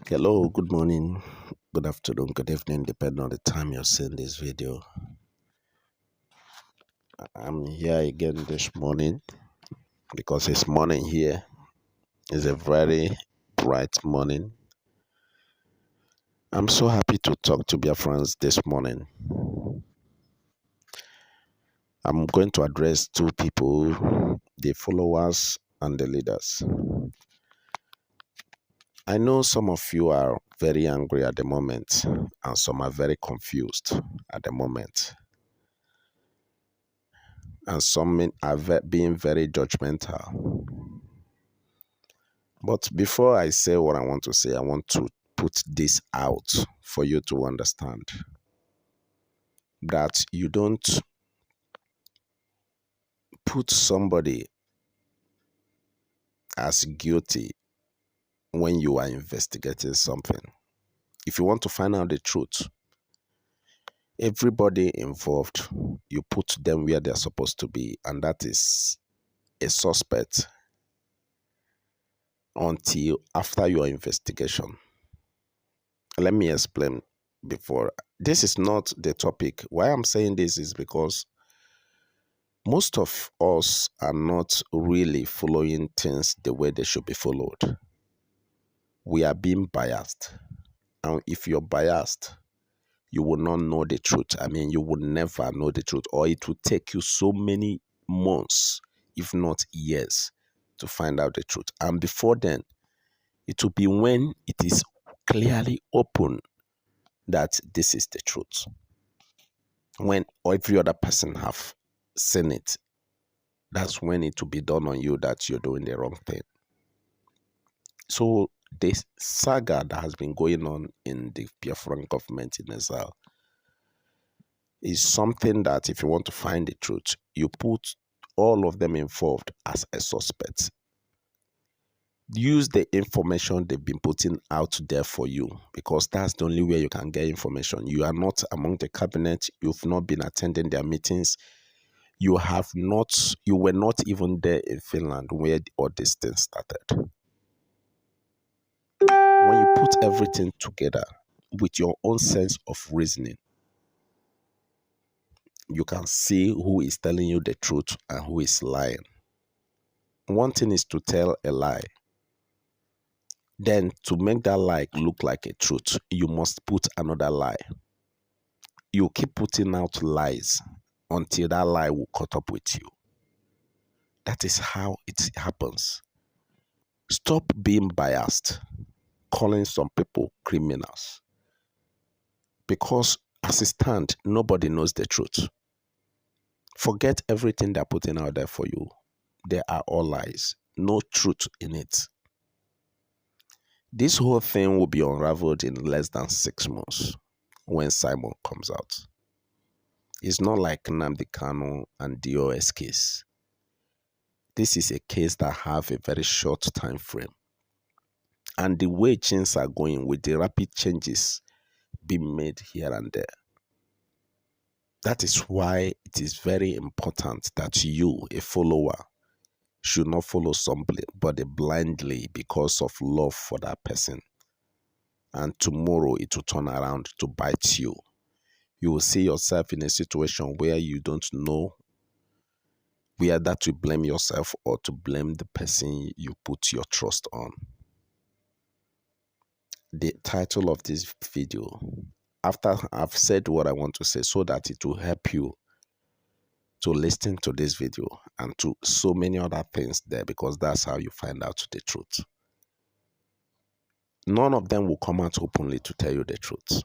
Hello, good morning, good afternoon, good evening, depending on the time you're seeing this video. I'm here again this morning because it's morning here. It's a very bright morning. I'm so happy to talk to Biafrans this morning. I'm going to address two people, the followers and the leaders. I know some of you are very angry at the moment and some are very confused at the moment. And some are being very judgmental. But before I say what I want to say, I want to put this out for you to understand that you don't put somebody as guilty when you are investigating something. If you want to find out the truth, everybody involved, you put them where they're supposed to be, and that is a suspect until after your investigation. Let me explain before. This is not the topic. Why I'm saying this is because most of us are not really following things the way they should be followed. We are being biased. And if you're biased, you will not know the truth. I mean, you will never know the truth, or it will take you so many months, if not years, to find out the truth. And before then, it will be when it is clearly open that this is the truth. When every other person have seen it, that's when it will be done on you that you're doing the wrong thing. So this saga that has been going on in the Biafran government in exile is something that if you want to find the truth, you put all of them involved as a suspect. Use the information they've been putting out there for you, because that's the only way you can get information. You are not among the cabinet. You've not been attending their meetings. You were not even there in Finland where all these things started. When you put everything together with your own sense of reasoning, you can see who is telling you the truth and who is lying. One thing is to tell a lie. Then to make that lie look like a truth, you must put another lie. You keep putting out lies until that lie will cut up with you. That is how it happens. Stop being biased, calling some people criminals. Because as it stands, nobody knows the truth. Forget everything they're putting out there for you. They are all lies. No truth in it. This whole thing will be unraveled in less than 6 months when Simon comes out. It's not like Nnamdi Kanu and DOS case. This is a case that have a very short time frame. And the way things are going with the rapid changes being made here and there. That is why it is very important that you, a follower, should not follow somebody blindly because of love for that person. And tomorrow it will turn around to bite you. You will see yourself in a situation where you don't know whether to blame yourself or to blame the person you put your trust on. The title of this video, after I've said what I want to say, so that it will help you to listen to this video and to so many other things there, because that's how you find out the truth. None of them will come out openly to tell you the truth.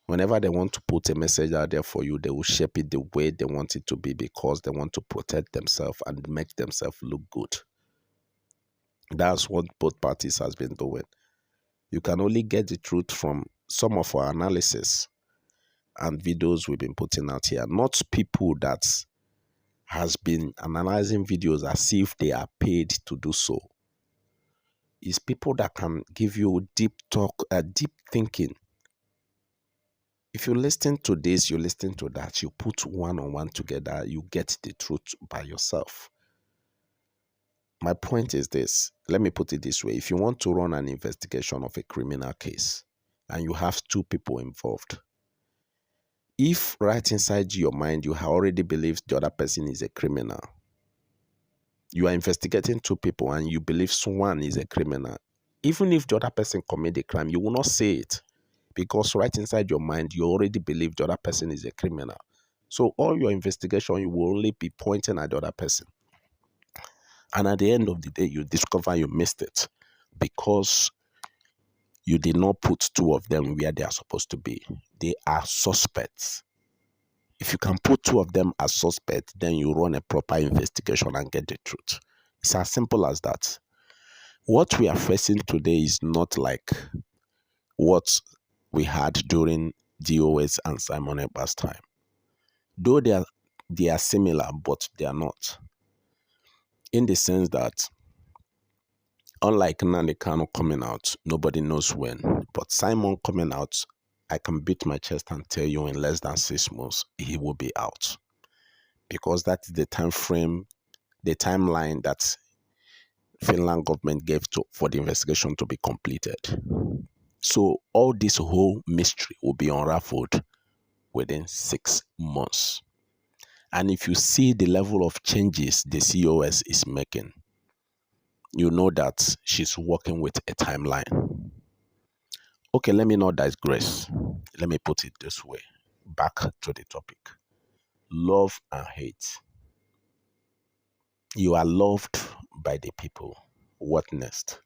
Whenever they want to put a message out there for you, they will shape it the way they want it to be because they want to protect themselves and make themselves look good. That's what both parties has been doing. You can only get the truth from some of our analysis and videos we've been putting out here. Not people that has been analyzing videos as if they are paid to do so. It's people that can give you deep talk, deep thinking. If you listen to this, you listen to that, you put one on one together, you get the truth by yourself. My point is this. Let me put it this way. If you want to run an investigation of a criminal case and you have two people involved, if right inside your mind you have already believed the other person is a criminal, you are investigating two people and you believe one is a criminal, even if the other person commit a crime, you will not say it because right inside your mind you already believe the other person is a criminal. So all your investigation, you will only be pointing at the other person. And at the end of the day, you discover you missed it because you did not put two of them where they are supposed to be. They are suspects. If you can put two of them as suspects, then you run a proper investigation and get the truth. It's as simple as that. What we are facing today is not like what we had during DOS and Simon Ekpa's time. Though they are similar, but they are not. In the sense that unlike Nnamdi Kanu coming out, nobody knows when. But Simon coming out, I can beat my chest and tell you in less than 6 months, he will be out. Because that is the time frame, the timeline that Finland government gave for the investigation to be completed. So all this whole mystery will be unraveled within 6 months. And if you see the level of changes the COS is making, you know that she's working with a timeline. Okay, let me not digress. Let me put it this way. Back to the topic. Love and hate. You are loved by the people. What next?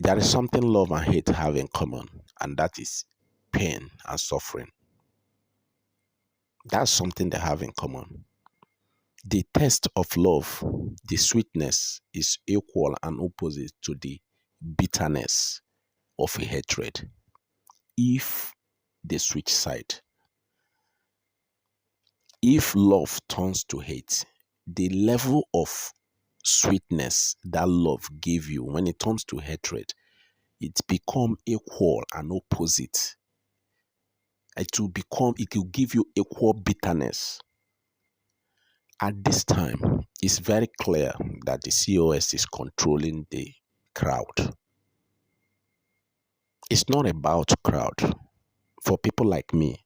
There is something love and hate have in common, and that is pain and suffering. That's something they have in common. The taste of love, the sweetness, is equal and opposite to the bitterness of a hatred. If they switch side, if love turns to hate, the level of sweetness that love gave you, when it turns to hatred, it become equal and opposite. It will give you equal bitterness. At this time, it's very clear that the COS is controlling the crowd. It's not about crowd. For people like me,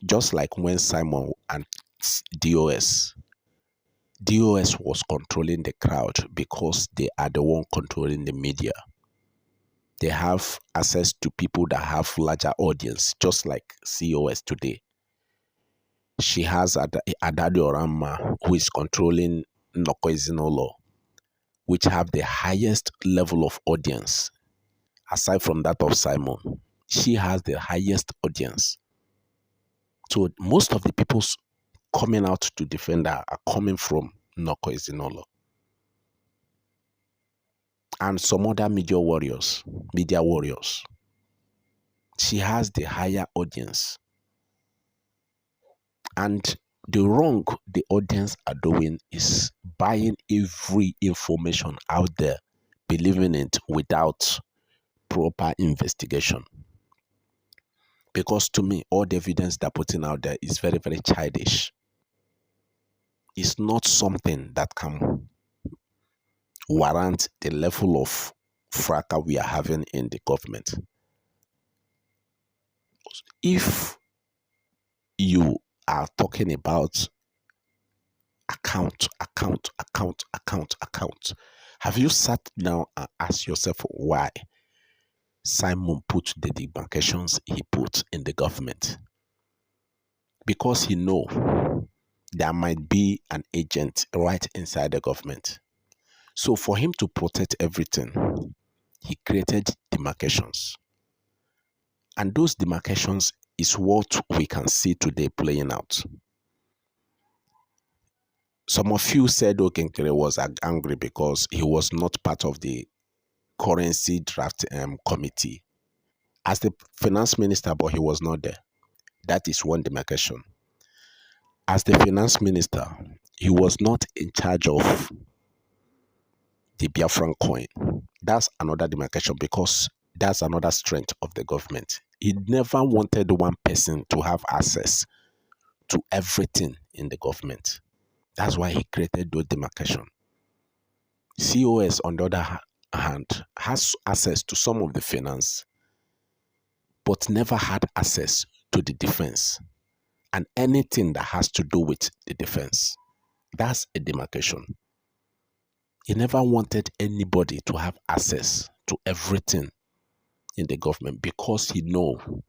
just like when Simon and DOS was controlling the crowd because they are the one controlling the media. They have access to people that have larger audience, just like COS today. She has Adadi Orama, who is controlling Nokoizinolo, which have the highest level of audience. Aside from that of Simon, she has the highest audience. So most of the people coming out to defend her are coming from Nokoizinolo and some other media warriors. She has the higher audience. And the wrong the audience are doing is buying every information out there, believing it without proper investigation. Because to me, all the evidence they're putting out there is very, very childish. It's not something that can warrant the level of fracas we are having in the government. If you are talking about account, have you sat down and asked yourself why Simon put the demarcations he put in the government? Because he know there might be an agent right inside the government. So for him to protect everything, he created demarcations. And those demarcations is what we can see today playing out. Some of you said Oge Nkere was angry because he was not part of the currency draft committee as the finance minister, but he was not there. That is one demarcation. As the finance minister, he was not in charge of the Biafran coin. That's another demarcation because that's another strength of the government. He never wanted one person to have access to everything in the government. That's why he created those demarcation. COS, on the other hand, has access to some of the finance, but never had access to the defense and anything that has to do with the defense. That's a demarcation. He never wanted anybody to have access to everything in the government because he know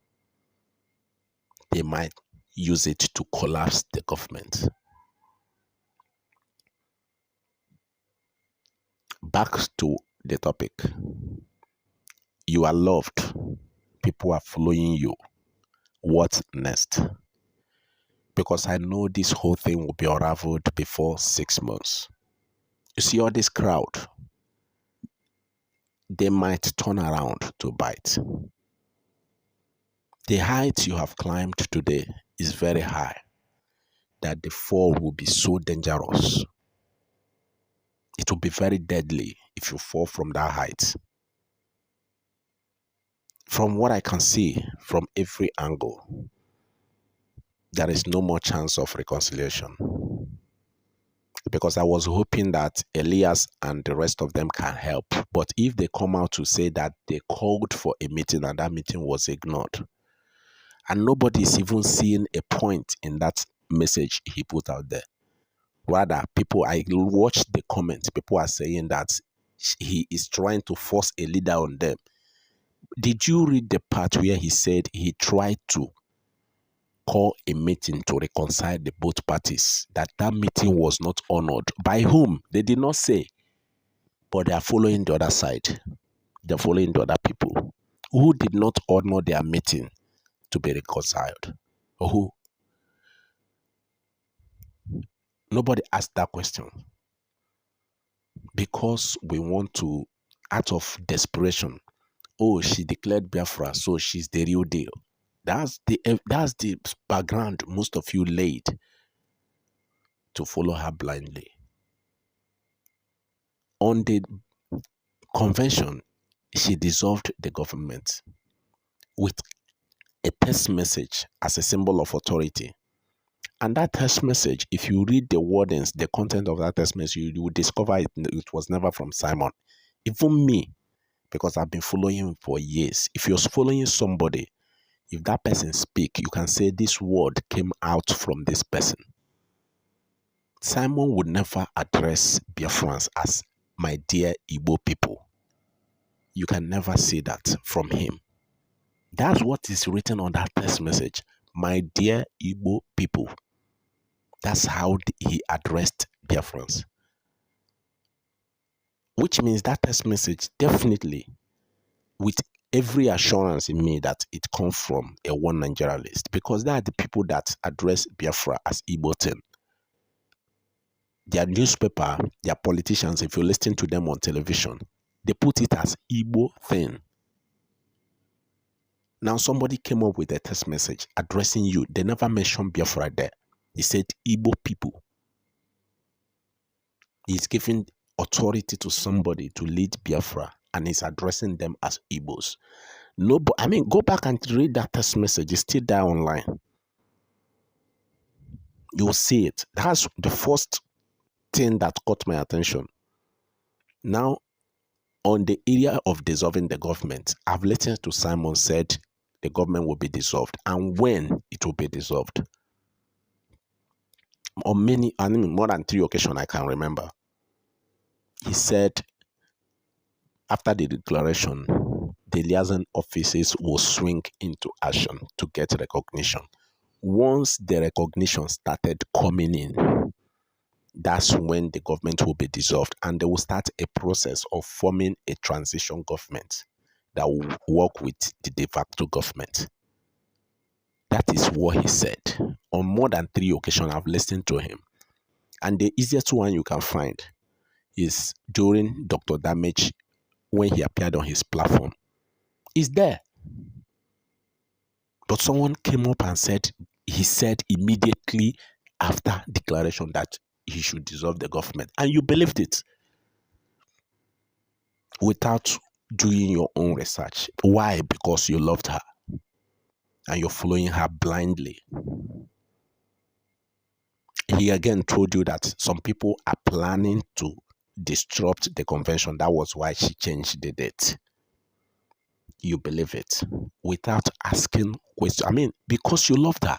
they might use it to collapse the government. Back to the topic. You are loved. People are following you. What next? Because I know this whole thing will be unraveled before 6 months. You see all this crowd, they might turn around to bite. The height you have climbed today is very high, that the fall will be so dangerous. It will be very deadly if you fall from that height. From what I can see from every angle, there is no more chance of reconciliation. Because I was hoping that Elias and the rest of them can help. But if they come out to say that they called for a meeting and that meeting was ignored, and nobody is even seeing a point in that message he put out there. Rather, people, I watched the comments, people are saying that he is trying to force a leader on them. Did you read the part where he said he tried to call a meeting to reconcile the both parties, that meeting was not honored? By whom? They did not say, but they are following the other side. They're following the other people who did not honor their meeting to be reconciled. Who? Nobody asked that question. Because we want to, out of desperation, oh, she declared Biafra, so she's the real deal. That's the background most of you laid to follow her blindly. On the convention, she dissolved the government with a text message as a symbol of authority. And that text message, if you read the wordings, the content of that text message, you will discover it was never from Simon. Even me, because I've been following him for years. If you're following somebody, if that person speak, you can say this word came out from this person. Simon would never address Biafrans as my dear Igbo people. You can never say that from him. That's what is written on that text message. My dear Igbo people. That's how he addressed Biafrans. Which means that text message definitely, with every assurance in me, that it comes from a one Nigeria list, because they are the people that address Biafra as Igbo thing. Their newspaper, their politicians, if you listen to them on television, they put it as Igbo thing. Now somebody came up with a text message addressing you. They never mentioned Biafra there. He said Igbo people. He's giving authority to somebody to lead Biafra, and he's addressing them as Igbos. No, but I mean, go back and read that text message. It's still there online. You'll see it. That's the first thing that caught my attention. Now, on the area of dissolving the government, I've listened to Simon said the government will be dissolved and when it will be dissolved. On many, I mean, more than 3 occasions I can remember. He said after the declaration, the liaison offices will swing into action to get recognition. Once the recognition started coming in, that's when the government will be dissolved and they will start a process of forming a transition government that will work with the de facto government. That is what he said. On more than 3 occasions, I've listened to him. And the easiest one you can find is during Dr. Damage, when he appeared on his platform. It's there. But someone came up and said, he said immediately after declaration that he should dissolve the government. And you believed it without doing your own research. Why? Because you loved her and you're following her blindly. he again told you that some people are planning to disrupt the convention. That was why she changed the date. You believe it without asking questions. I mean, because you loved her.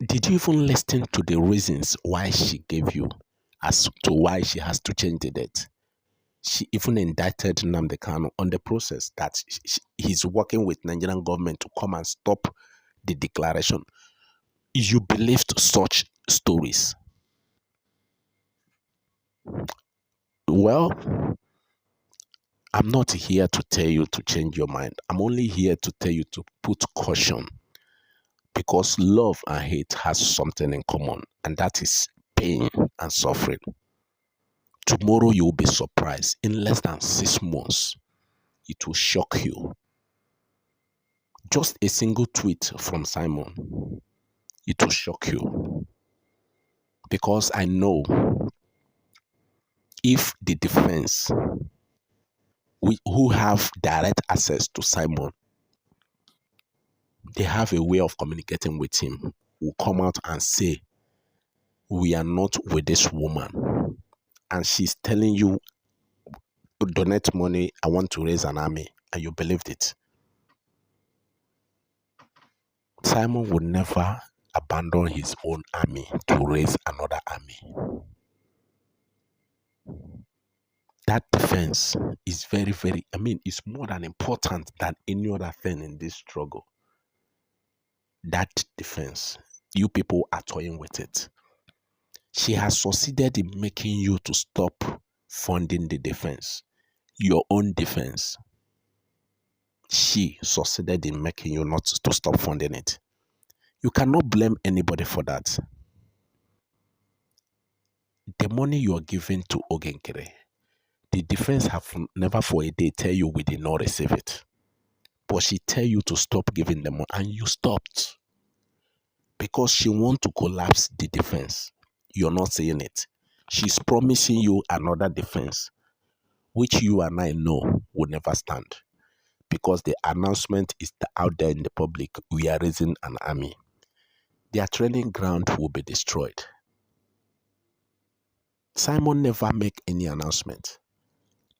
Did you even listen to the reasons why she gave you as to why she has to change the date? She even indicted Nnamdi Kanu on the process that he's working with Nigerian government to come and stop the declaration. You believed such stories. Well, I'm not here to tell you to change your mind. I'm only here to tell you to put caution, because love and hate has something in common, and that is pain and suffering. Tomorrow you will be surprised. In less than 6 months, it will shock you. Just a single tweet from Simon, it will shock you. Because I know if the defense, who have direct access to Simon, they have a way of communicating with him, will come out and say, we are not with this woman. And she's telling you, donate money, I want to raise an army. And you believed it. Simon would never abandon his own army to raise another army. That defense is very, very, it's more than important than any other thing in this struggle. That defense, you people are toying with it. She has succeeded in making you to stop funding the defense, your own defense. She succeeded in making you not to stop funding it. You cannot blame anybody for that. The money you are giving to Oge Nkere, the defense have never for a day tell you we did not receive it. But she tell you to stop giving them money, and you stopped. Because she want to collapse the defense. You're not saying it. She's promising you another defense, which you and I know will never stand. Because the announcement is out there in the public, we are raising an army. Their training ground will be destroyed. Simon never make any announcement.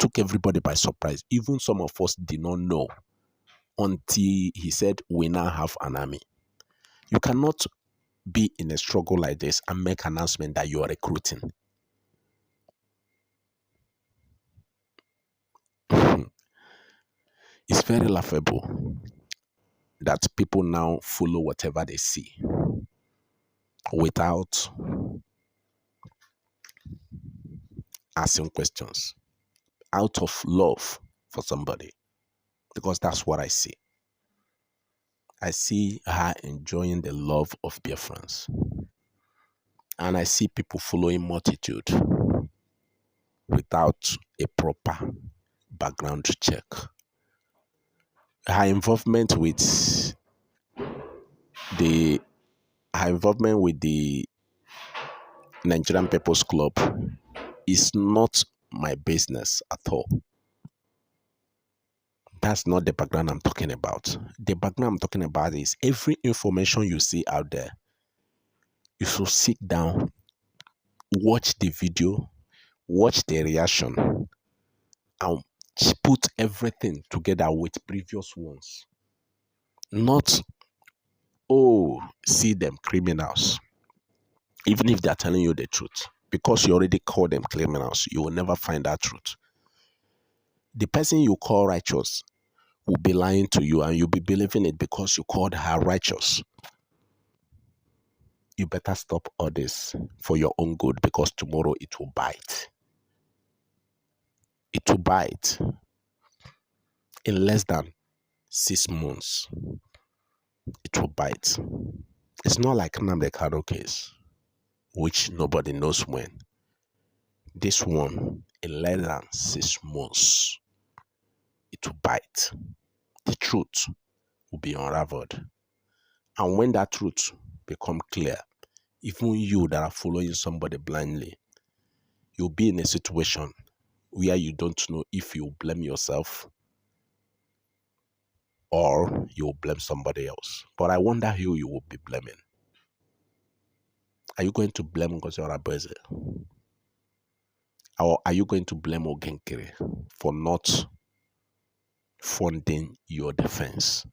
Took everybody by surprise. Even some of us did not know until he said, we now have an army. You cannot be in a struggle like this and make an announcement that you are recruiting. It's very laughable that people now follow whatever they see without asking questions out of love for somebody, because that's what I see. I see her enjoying the love of Biafrans, and I see people following multitude without a proper background check. Her involvement with the Nigerian People's Club is not my business at all. That's not the background I'm talking about. The background I'm talking about is every information you see out there, you should sit down, watch the video, watch the reaction, and put everything together with previous ones. Not, oh, see them criminals. Even if they're telling you the truth, because you already call them criminals, you will never find that truth. The person you call righteous will be lying to you, and you'll be believing it because you called her righteous. You better stop all this for your own good, because tomorrow it will bite. It will bite. In less than 6 months, it will bite. It's not like Nnamdi Kanu case, which nobody knows when. This one, in less than 6 months, it will bite. The truth will be unraveled. And when that truth become clear, even you that are following somebody blindly, you'll be in a situation where you don't know if you blame yourself or you'll blame somebody else. But I wonder who you will be blaming. Are you going to blame Ngozi Orabueze? Or are you going to blame Oge Nkere for not funding your defense?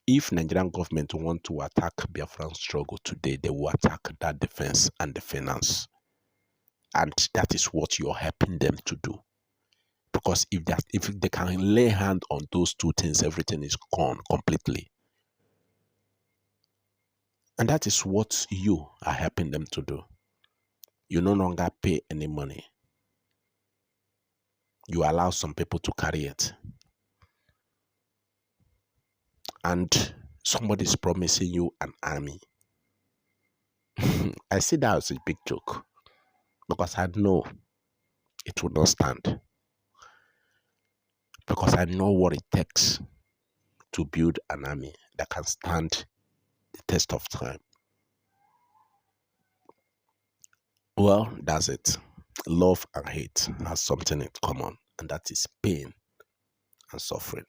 If Nigerian government want to attack Biafran struggle today, they will attack that defense and the finance. And that is what you're helping them to do. Because if they can lay hand on those two things, everything is gone completely. And that is what you are helping them to do. You no longer pay any money. You allow some people to carry it. And somebody is promising you an army. I see that as a big joke. Because I know it will not stand. Because I know what it takes to build an army that can stand the test of time. Well, that's it. Love and hate has something in common, and that is pain and suffering.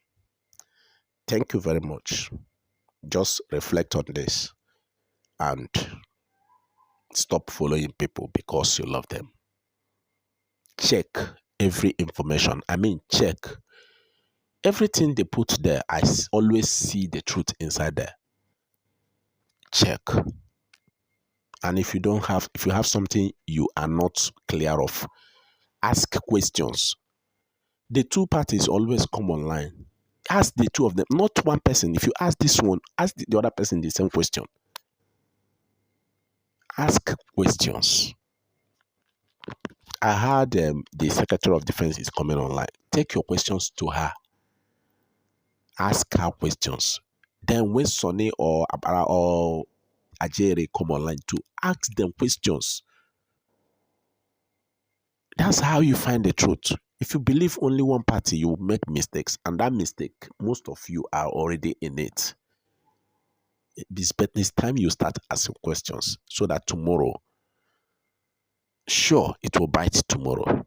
Thank you very much. Just reflect on this and stop following people because you love them. Check every information. Check everything they put there. I always see the truth inside there. Check. And if you have something you are not clear of, ask questions. The two parties always come online. Ask the two of them, not one person. If you ask this one, ask the other person the same question. Ask questions. I heard the Secretary of Defense is coming online. Take your questions to her. Ask her questions. Then when Sonny or Abara or Ajere come online to ask them questions. That's how you find the truth. If you believe only one party, you will make mistakes. And that mistake, most of you are already in it. It's time you start asking questions so that tomorrow, sure, it will bite tomorrow.